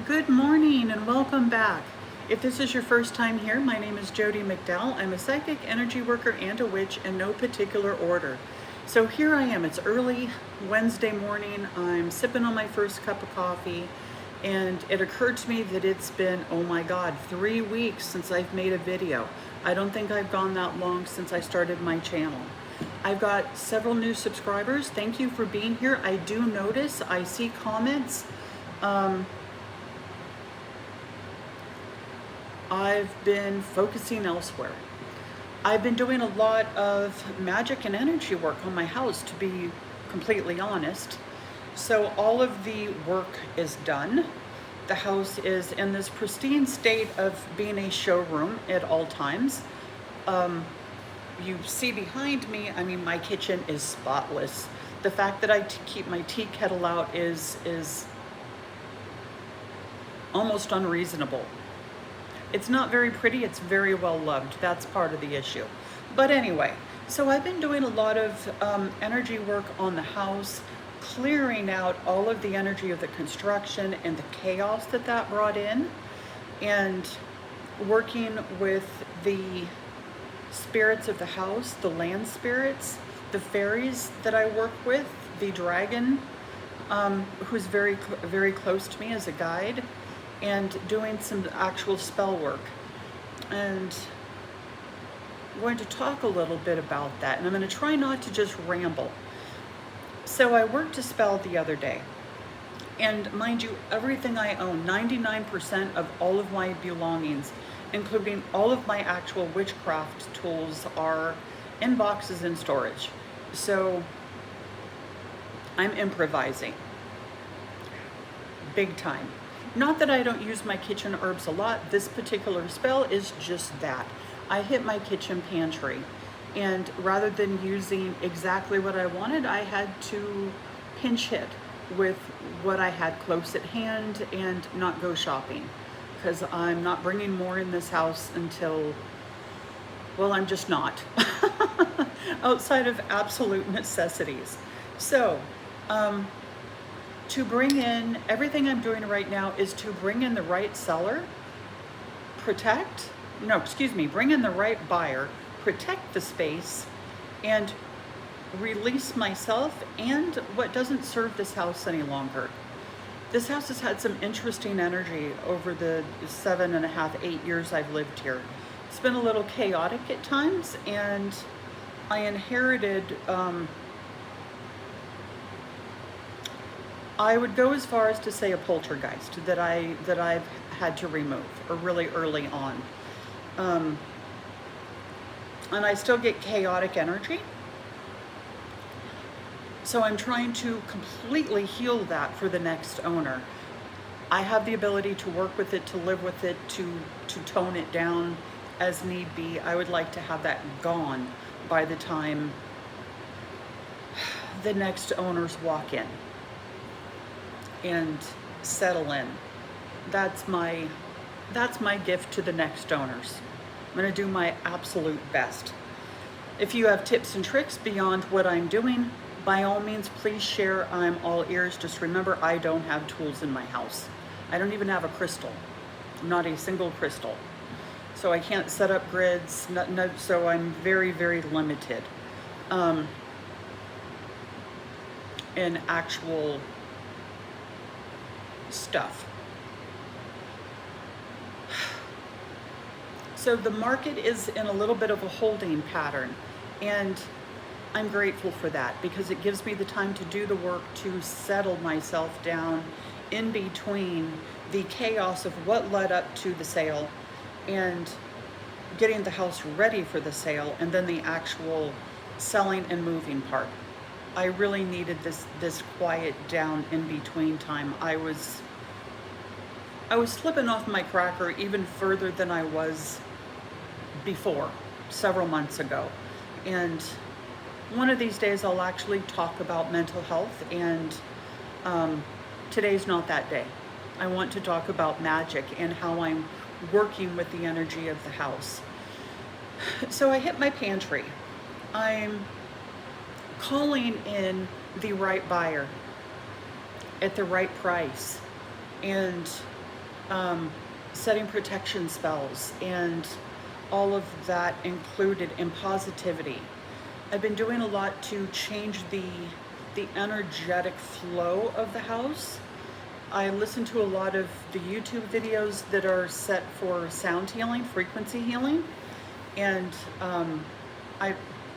Good morning and welcome back. If this is your first time here, my name is Jody McDowell. I'm a psychic energy worker and a witch in no particular order. So here I am. It's early Wednesday morning. I'm sipping on my first cup of coffee, and it occurred to me that it's been, oh my God, 3 weeks since I've made a video. I don't think I've gone that long since I started my channel. I've got several new subscribers. Thank you for being here. I do notice, I see comments. I've been focusing elsewhere. I've been doing a lot of magic and energy work on my house, to be completely honest. So all of the work is done. The house is in this pristine state of being a showroom at all times. You see behind me, I mean, my kitchen is spotless. The fact that I keep my tea kettle out is almost unreasonable. It's not very pretty, it's very well loved. That's part of the issue. But anyway, so I've been doing a lot of energy work on the house, clearing out all of the energy of the construction and the chaos that brought in, and working with the spirits of the house, the land spirits, the fairies that I work with, the dragon, who's very close to me as a guide, and doing some actual spell work. And I'm going to talk a little bit about that, and I'm going to try not to just ramble. So I worked a spell the other day, and mind you, everything I own, 99% of all of my belongings, including all of my actual witchcraft tools, are in boxes in storage. So I'm improvising big time. Not that I don't use my kitchen herbs a lot. This particular spell is just that. I hit my kitchen pantry, and rather than using exactly what I wanted, I had to pinch hit with what I had close at hand and not go shopping, because I'm not bringing more in this house until, well, I'm just not, outside of absolute necessities. So, to bring in, everything I'm doing right now is to bring in the right seller, bring in the right buyer, protect the space, and release myself and what doesn't serve this house any longer. This house has had some interesting energy over the 7.5, 8 years I've lived here. It's been a little chaotic at times, and I inherited, I would go as far as to say a poltergeist that I've had to remove, or really early on. And I still get chaotic energy. So I'm trying to completely heal that for the next owner. I have the ability to work with it, to live with it, to tone it down as need be. I would like to have that gone by the time the next owners walk in and settle in. That's my gift to the next owners. I'm going to do my absolute best. If you have tips and tricks beyond what I'm doing, by all means, please share. I'm all ears. Just remember, I don't have tools in my house. I don't even have a crystal, not a single crystal. So I can't set up grids, so I'm very limited in actual stuff. So the market is in a little bit of a holding pattern, and I'm grateful for that, because it gives me the time to do the work to settle myself down in between the chaos of what led up to the sale and getting the house ready for the sale, and then the actual selling and moving part. I really needed this quiet down in between time. I was slipping off my cracker even further than I was before, several months ago. And one of these days I'll actually talk about mental health, and today's not that day. I want to talk about magic and how I'm working with the energy of the house. So I hit my pantry. I'm calling in the right buyer at the right price, and setting protection spells, and all of that included in positivity. I've been doing a lot to change the energetic flow of the house. I listen to a lot of the YouTube videos that are set for sound healing, frequency healing, and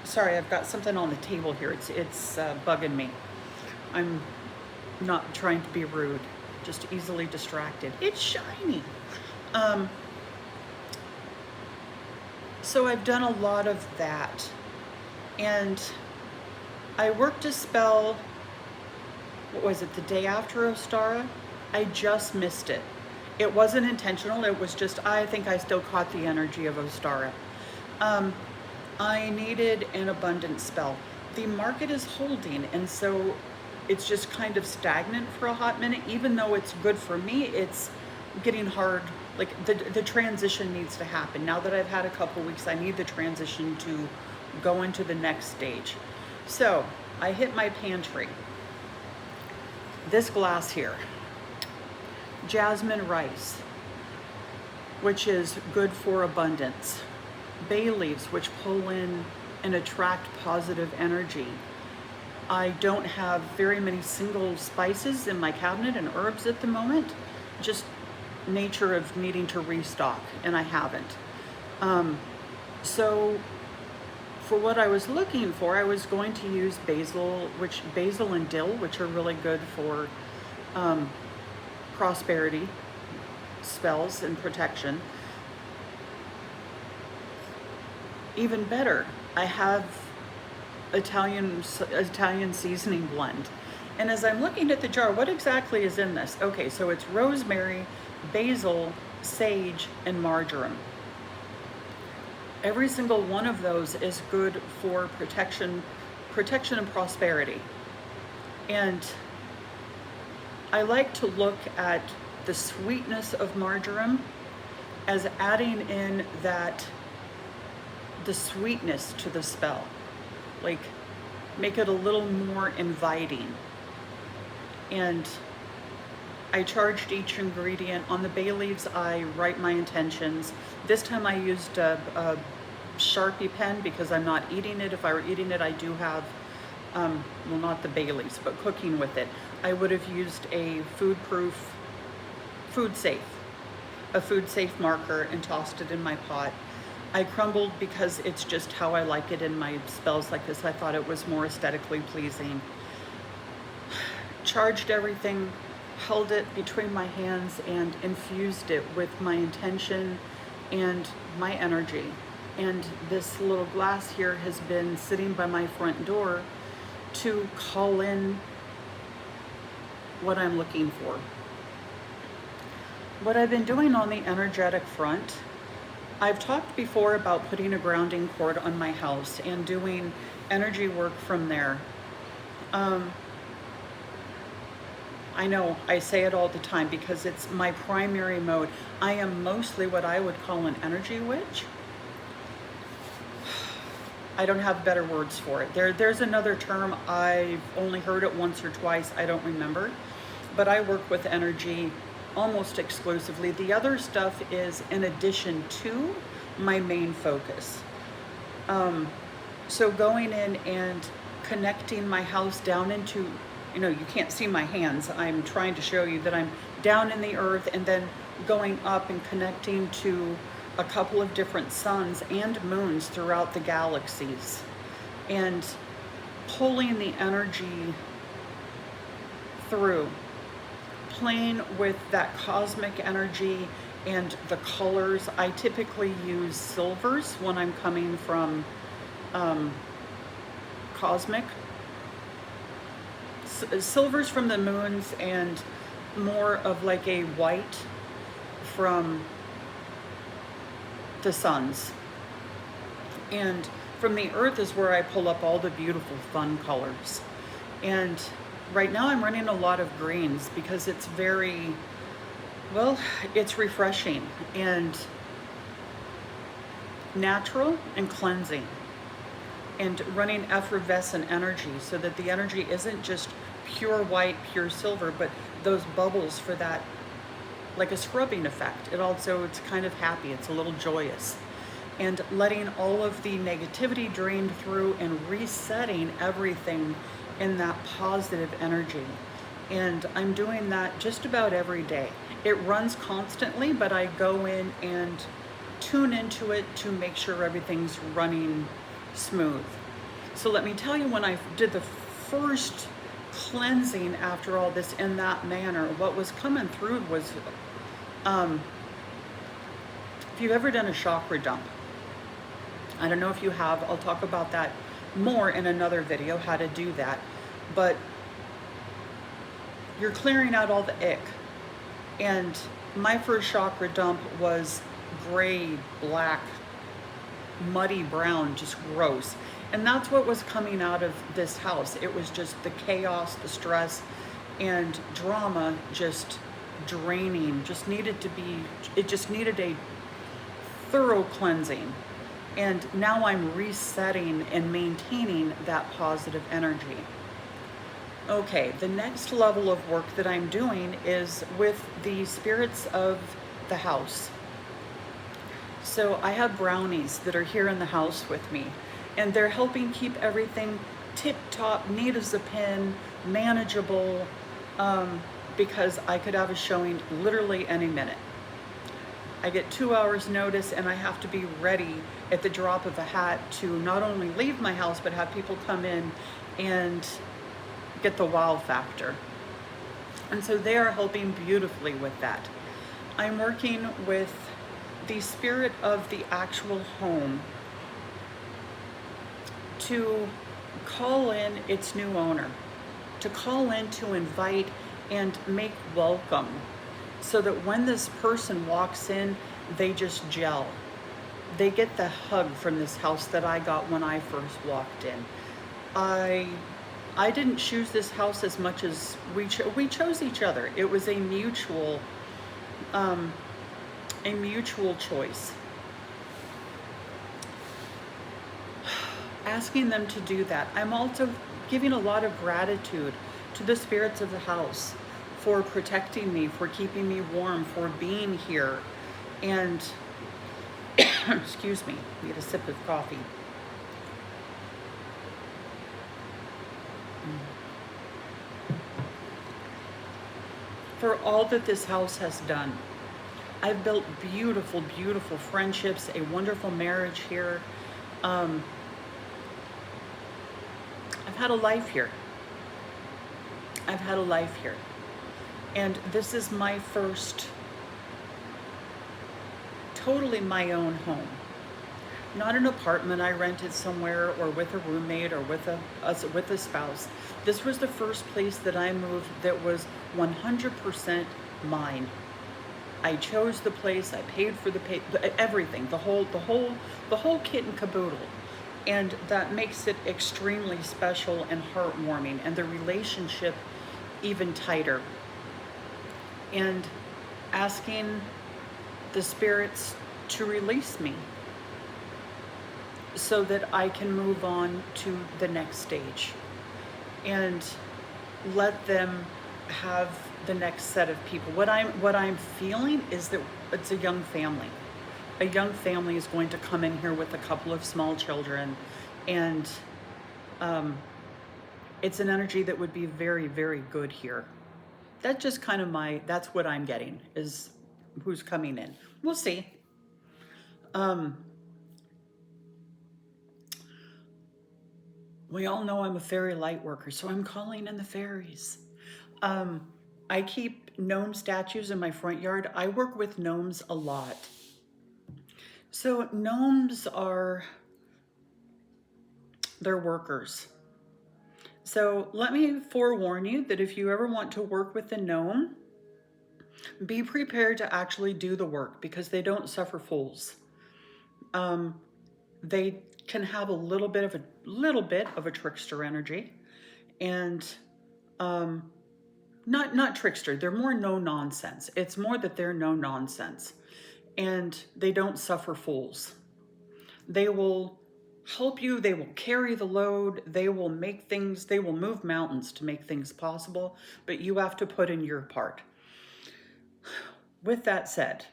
sorry, I've got something on the table here. It's bugging me. I'm not trying to be rude, just easily distracted. It's shiny. So I've done a lot of that, and I worked a spell, what was it, the day after Ostara? I just missed it. It wasn't intentional, it was just, I think I still caught the energy of Ostara. I needed an abundance spell. The market is holding, and so it's just kind of stagnant for a hot minute. Even though it's good for me, it's getting hard. Like the transition needs to happen. Now that I've had a couple weeks, I need the transition to go into the next stage. So I hit my pantry. This glass here, jasmine rice, which is good for abundance. Bay leaves, which pull in and attract positive energy. I don't have very many single spices in my cabinet and herbs at the moment, just nature of needing to restock, and I haven't. So for what I was looking for, I was going to use basil and dill, which are really good for prosperity spells and protection. Even better, I have Italian seasoning blend. And as I'm looking at the jar, what exactly is in this? Okay, so it's rosemary, basil, sage, and marjoram. Every single one of those is good for protection and prosperity. And I like to look at the sweetness of marjoram as adding in the sweetness to the spell. Like, make it a little more inviting. And I charged each ingredient. On the bay leaves, I write my intentions. This time I used a Sharpie pen because I'm not eating it. If I were eating it, I do have, well, not the bay leaves, but cooking with it. I would have used a food safe marker and tossed it in my pot. I crumbled because it's just how I like it in my spells like this. I thought it was more aesthetically pleasing. Charged everything, held it between my hands, and infused it with my intention and my energy. And this little glass here has been sitting by my front door to call in what I'm looking for. What I've been doing on the energetic front, I've talked before about putting a grounding cord on my house and doing energy work from there. I know I say it all the time because it's my primary mode. I am mostly what I would call an energy witch. I don't have better words for it. There's another term, I've only heard it once or twice, I don't remember. But I work with energy almost exclusively. The other stuff is in addition to my main focus. So going in and connecting my house down into, you can't see my hands. I'm trying to show you that I'm down in the earth and then going up and connecting to a couple of different suns and moons throughout the galaxies and pulling the energy through, playing with that cosmic energy and the colors. I typically use silvers when I'm coming from cosmic. Silvers from the moons and more of like a white from the suns. And from the earth is where I pull up all the beautiful fun colors. And right now I'm running a lot of greens because it's very, well, it's refreshing and natural and cleansing, and running effervescent energy so that the energy isn't just pure white, pure silver, but those bubbles for that like a scrubbing effect. It's kind of happy, it's a little joyous. And letting all of the negativity drain through and resetting everything in that positive energy. And I'm doing that just about every day. It runs constantly, but I go in and tune into it to make sure everything's running smooth. So let me tell you, when I did the first cleansing after all this in that manner, what was coming through was, if you've ever done a chakra dump, I don't know if you have, I'll talk about that more in another video, how to do that, but you're clearing out all the ick. And my first chakra dump was gray, black, muddy brown, just gross. And that's what was coming out of this house. It was just the chaos, the stress, and drama just draining. It just needed a thorough cleansing. And now I'm resetting and maintaining that positive energy. Okay, the next level of work that I'm doing is with the spirits of the house. So I have brownies that are here in the house with me, and they're helping keep everything tip-top, neat as a pin, manageable, because I could have a showing literally any minute. I get 2 hours notice, and I have to be ready at the drop of a hat to not only leave my house, but have people come in and get the wow factor. And so they are helping beautifully with that. I'm working with the spirit of the actual home to call in its new owner, to call in to invite and make welcome, so that when this person walks in, they just gel. They get the hug from this house that I got when I first walked in. I didn't choose this house as much as we chose each other. It was a mutual choice. Asking them to do that. I'm also giving a lot of gratitude to the spirits of the house for protecting me, for keeping me warm, for being here. And excuse me, need a sip of coffee. For all that this house has done. I've built beautiful, beautiful friendships, a wonderful marriage here. I've had a life here. I've had a life here. And this is my first totally my own home. Not an apartment I rented somewhere or with a roommate or with a spouse. This was the first place that I moved that was 100% mine. I chose the place, I paid for everything, the whole kit and caboodle. And that makes it extremely special and heartwarming, and the relationship even tighter. And asking the spirits to release me so that I can move on to the next stage and let them have the next set of people. What I'm feeling is that it's a young family. A young family is going to come in here with a couple of small children, and it's an energy that would be very, very good here. That's just kind of that's what I'm getting, is who's coming in. We'll see. We all know I'm a fairy light worker, so I'm calling in the fairies. I keep gnome statues in my front yard. I work with gnomes a lot. So gnomes they're workers. So let me forewarn you that if you ever want to work with a gnome, be prepared to actually do the work, because they don't suffer fools. They can have a little bit of a trickster energy, and not trickster. They're more no nonsense. It's more that they're no nonsense, and they don't suffer fools. They will help you. They will carry the load. They will move mountains to make things possible, but you have to put in your part. with that said,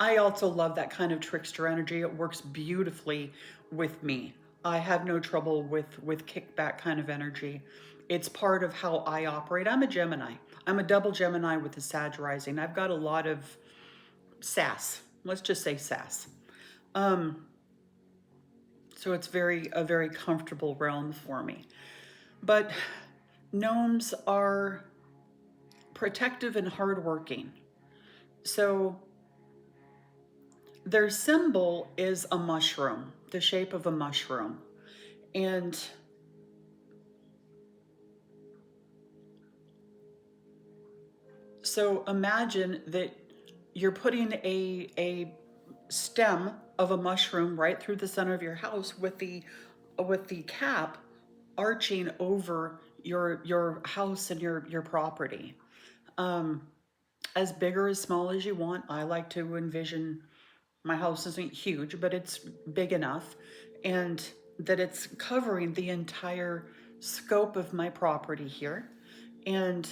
I also love that kind of trickster energy. It works beautifully with me. I have no trouble with kickback kind of energy. It's part of how I operate. I'm a Gemini. I'm a double Gemini with a Sag rising. I've got a lot of sass. Let's just say sass. So it's a very comfortable realm for me. But gnomes are protective and hardworking. So their symbol is a mushroom, the shape of a mushroom. And so imagine that you're putting a stem of a mushroom right through the center of your house with the cap arching over your house and your property. As big or as small as you want. I like to envision my house isn't huge, but it's big enough, and that it's covering the entire scope of my property here. And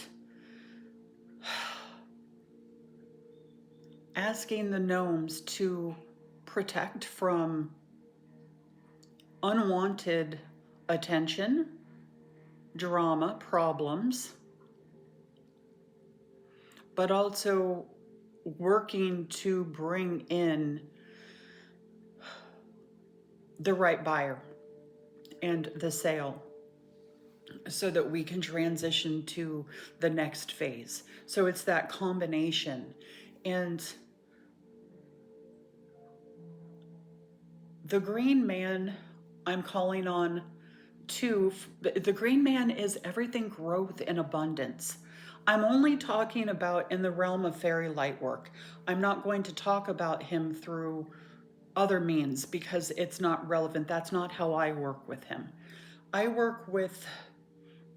asking the gnomes to protect from unwanted attention, drama, problems, but also working to bring in the right buyer and the sale so that we can transition to the next phase. So it's that combination. And the green man, I'm calling on the green man is everything growth and abundance. I'm only talking about in the realm of fairy light work. I'm not going to talk about him through other means because it's not relevant. That's not how I work with him. I work with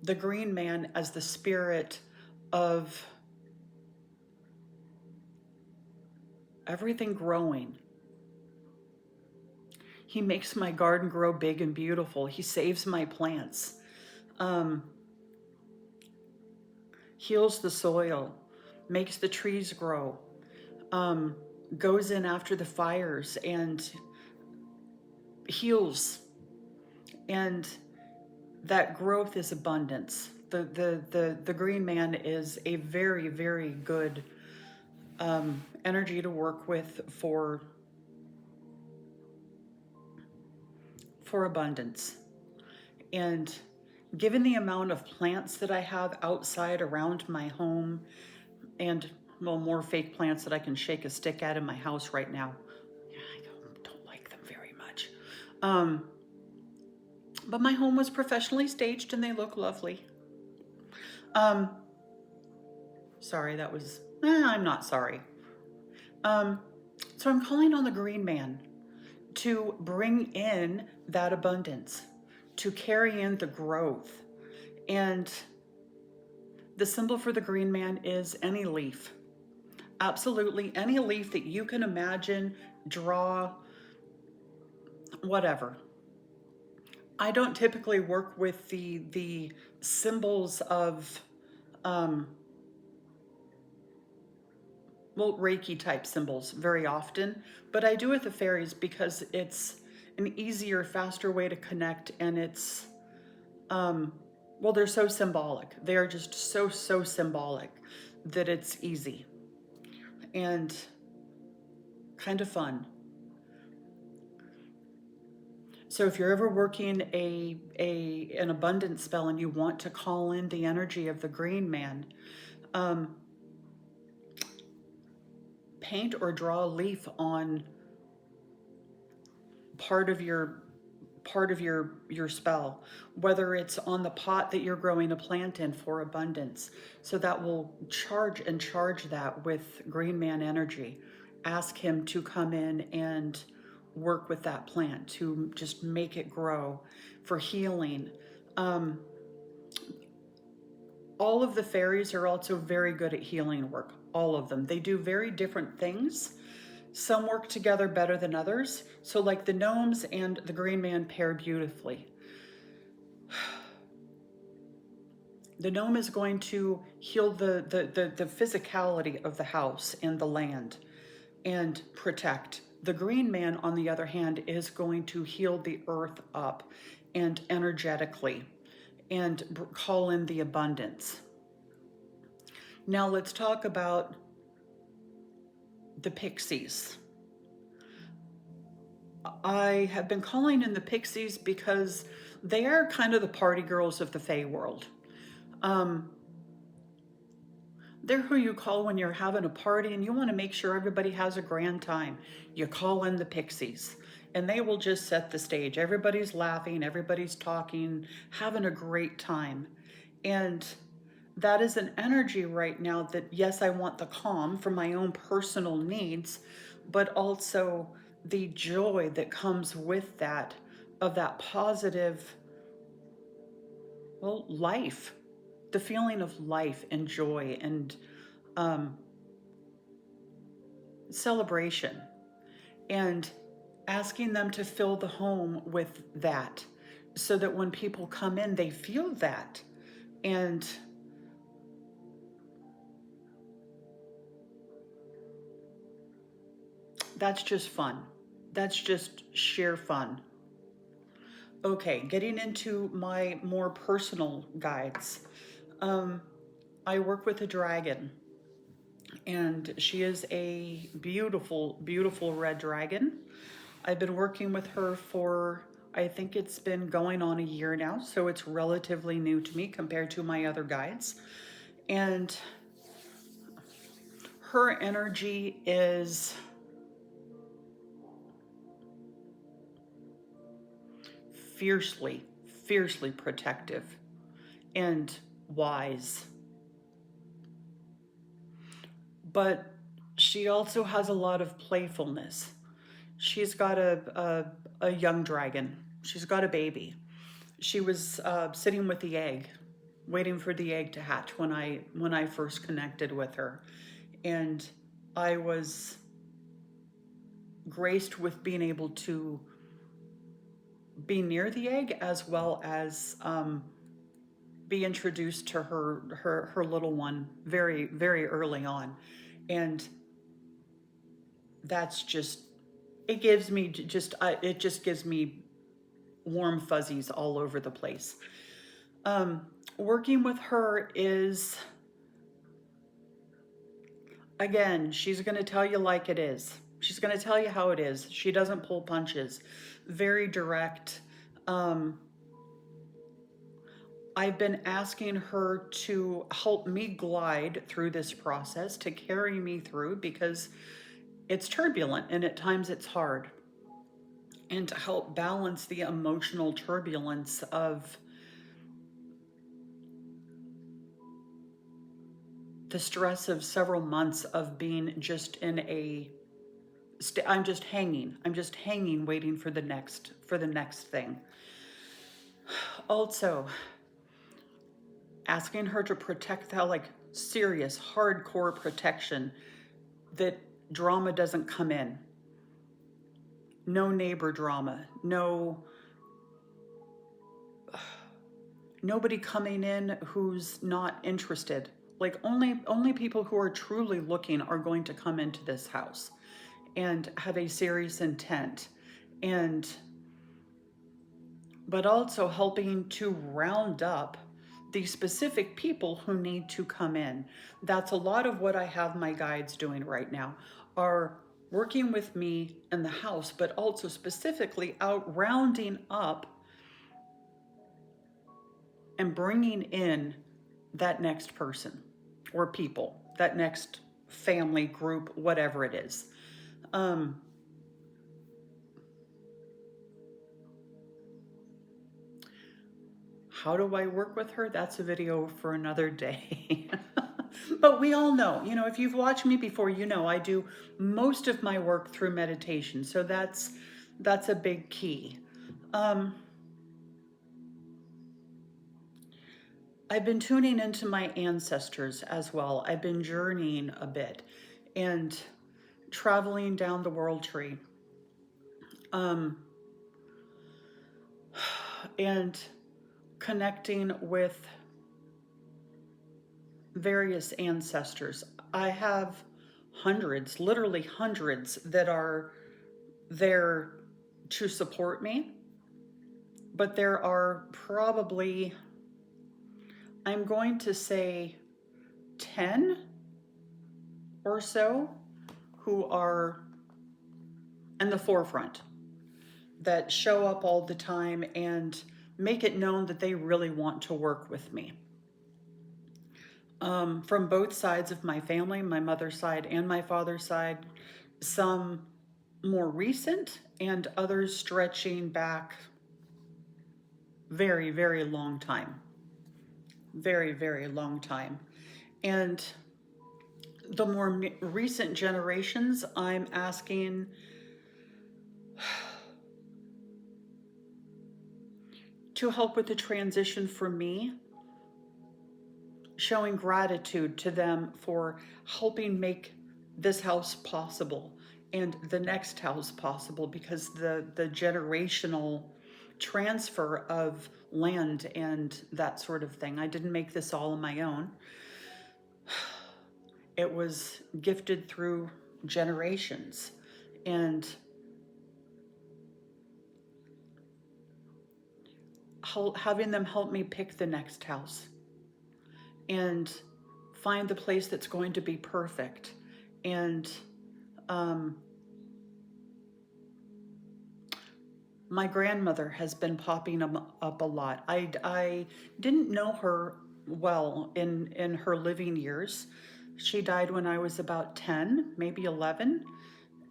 the green man as the spirit of everything growing. He makes my garden grow big and beautiful. He saves my plants, heals the soil, makes the trees grow, goes in after the fires and heals. And that growth is abundance. The green man is a very, very good energy to work with for abundance. And given the amount of plants that I have outside around my home, and well, more fake plants that I can shake a stick at in my house right now. Yeah, I don't like them very much. But my home was professionally staged and they look lovely. Sorry, that was, I'm not sorry. So I'm calling on the green man to bring in that abundance, to carry in the growth. And the symbol for the green man is any leaf. Absolutely any leaf that you can imagine, draw, whatever. I don't typically work with the symbols of Reiki type symbols very often, but I do with the fairies because it's an easier, faster way to connect, and it's they're so symbolic. They are just so symbolic that it's easy and kind of fun. So if you're ever working an abundance spell and you want to call in the energy of the green man, paint or draw a leaf on part of your spell, whether it's on the pot that you're growing a plant in for abundance. So that will charge that with green man energy. Ask him to come in and work with that plant to just make it grow for healing. All of the fairies are also very good at healing work. All of them. They do very different things. Some work together better than others. So like the gnomes and the green man pair beautifully. The gnome is going to heal the physicality of the house and the land and protect. The green man, on the other hand, is going to heal the earth up and energetically and call in the abundance. Now let's talk about the pixies. I have been calling in the pixies because they are kind of the party girls of the Fae world. They're who you call when you're having a party and you want to make sure everybody has a grand time. You call in the pixies and they will just set the stage. Everybody's laughing, everybody's talking, having a great time. And that is an energy right now that, yes, I want the calm for my own personal needs, but also the joy that comes with that, of that positive, well, life, the feeling of life and joy and celebration, and asking them to fill the home with that so that when people come in, they feel that. And that's just fun. That's just sheer fun. Okay, getting into my more personal guides. I work with a dragon, and she is a beautiful, beautiful red dragon. I've been working with her for, I think it's been going on a year now, so it's relatively new to me compared to my other guides. And her energy is fiercely, fiercely protective and wise. But she also has a lot of playfulness. She's got a young dragon. She's got a baby. She was sitting with the egg, waiting for the egg to hatch when I first connected with her, and I was graced with being able to be near the egg as well as be introduced to her little one very, very early on, and that's just, it gives me it just gives me warm fuzzies all over the place. Working with her is, again, she's going to tell you like it is. She's going to tell you how it is. She doesn't pull punches. Very direct. I've been asking her to help me glide through this process, to carry me through, because it's turbulent and at times it's hard. And to help balance the emotional turbulence of the stress of several months of being just in a I'm just hanging waiting for the next thing. Also, asking her to protect that, like serious hardcore protection, that drama doesn't come in. No neighbor drama, nobody coming in who's not interested. Like only people who are truly looking are going to come into this house and have a serious intent, and but also helping to round up the specific people who need to come in. That's a lot of what I have my guides doing right now, are working with me in the house, but also specifically out rounding up and bringing in that next person or people, that next family group, whatever it is. How do I work with her? That's a video for another day. But we all know, if you've watched me before, I do most of my work through meditation. So that's a big key. I've been tuning into my ancestors as well. I've been journeying a bit and traveling down the world tree. And connecting with various ancestors. I have hundreds, literally hundreds, that are there to support me. But there are probably, I'm going to say 10 or so who are in the forefront, that show up all the time and make it known that they really want to work with me. From both sides of my family, my mother's side and my father's side, some more recent and others stretching back very, very long time. Very, very long time. And the more recent generations, I'm asking to help with the transition for me, showing gratitude to them for helping make this house possible and the next house possible, because the generational transfer of land and that sort of thing, I didn't make this all on my own. It was gifted through generations, and having them help me pick the next house and find the place that's going to be perfect. And my grandmother has been popping up a lot. I didn't know her well in her living years. She died when I was about 10, maybe 11.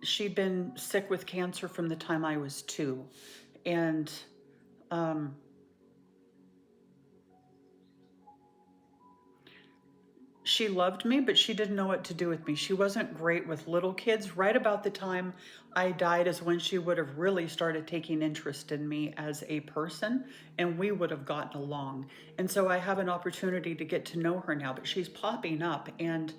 She'd been sick with cancer from the time I was 2. And she loved me, but she didn't know what to do with me. She wasn't great with little kids. Right about the time I died is when she would have really started taking interest in me as a person, and we would have gotten along. And so I have an opportunity to get to know her now, but she's popping up, and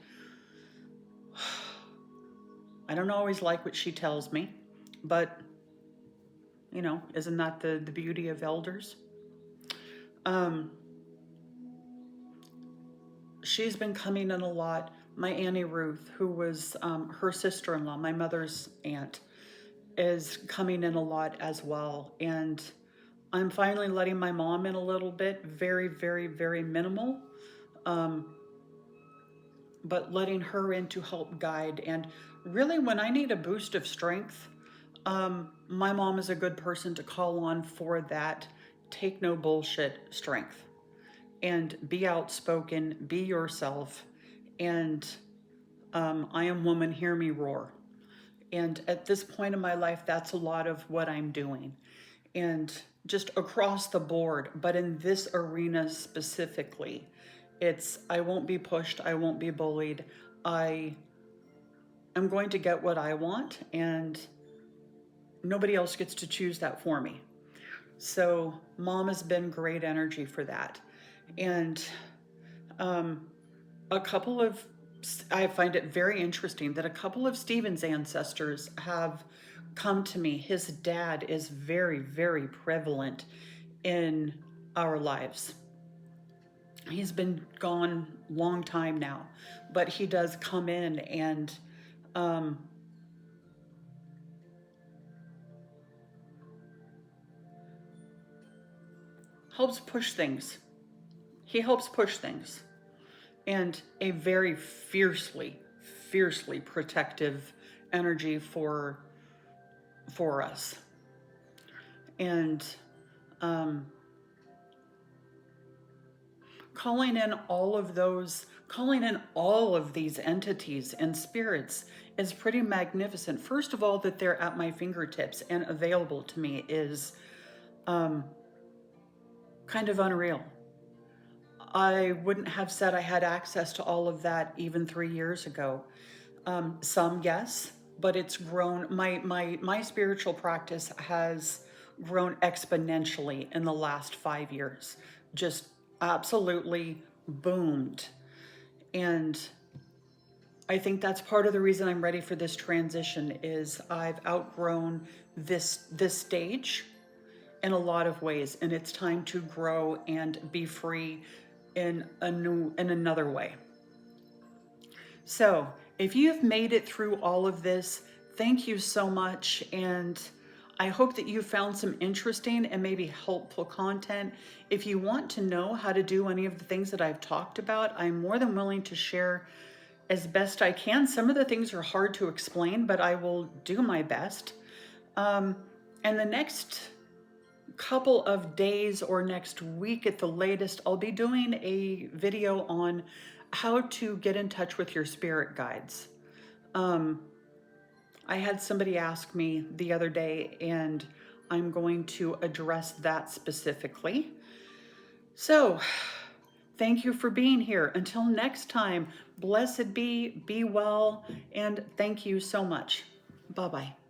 I don't always like what she tells me, but you know, isn't that the beauty of elders? She's been coming in a lot. My Auntie Ruth, who was her sister-in-law, my mother's aunt, is coming in a lot as well. And I'm finally letting my mom in a little bit, very, very, very minimal, but letting her in to help guide. And really, when I need a boost of strength, my mom is a good person to call on for that take no bullshit strength. And be outspoken, be yourself, and I am woman, hear me roar. And at this point in my life, that's a lot of what I'm doing. And just across the board, but in this arena specifically, it's I won't be pushed, I won't be bullied. I am going to get what I want, and nobody else gets to choose that for me. So mom has been great energy for that. And a couple of, I find it very interesting that a couple of Stephen's ancestors have come to me. His dad is very, very prevalent in our lives. He's been gone a long time now, but he does come in and helps push things. He helps push things. And a very fiercely, fiercely protective energy for us. And calling in all of these entities and spirits is pretty magnificent. First of all, that they're at my fingertips and available to me is kind of unreal. I wouldn't have said I had access to all of that even 3 years ago. Some, yes, but it's grown. My spiritual practice has grown exponentially in the last 5 years. Just absolutely boomed. And I think that's part of the reason I'm ready for this transition is I've outgrown this stage in a lot of ways, and it's time to grow and be free in another way. So if you've made it through all of this, thank you so much. And I hope that you found some interesting and maybe helpful content. If you want to know how to do any of the things that I've talked about, I'm more than willing to share as best I can. Some of the things are hard to explain, but I will do my best. And the next couple of days or next week at the latest, I'll be doing a video on how to get in touch with your spirit guides. I had somebody ask me the other day, and I'm going to address that specifically. So, thank you for being here. Until next time, blessed be well, and thank you so much. Bye-bye.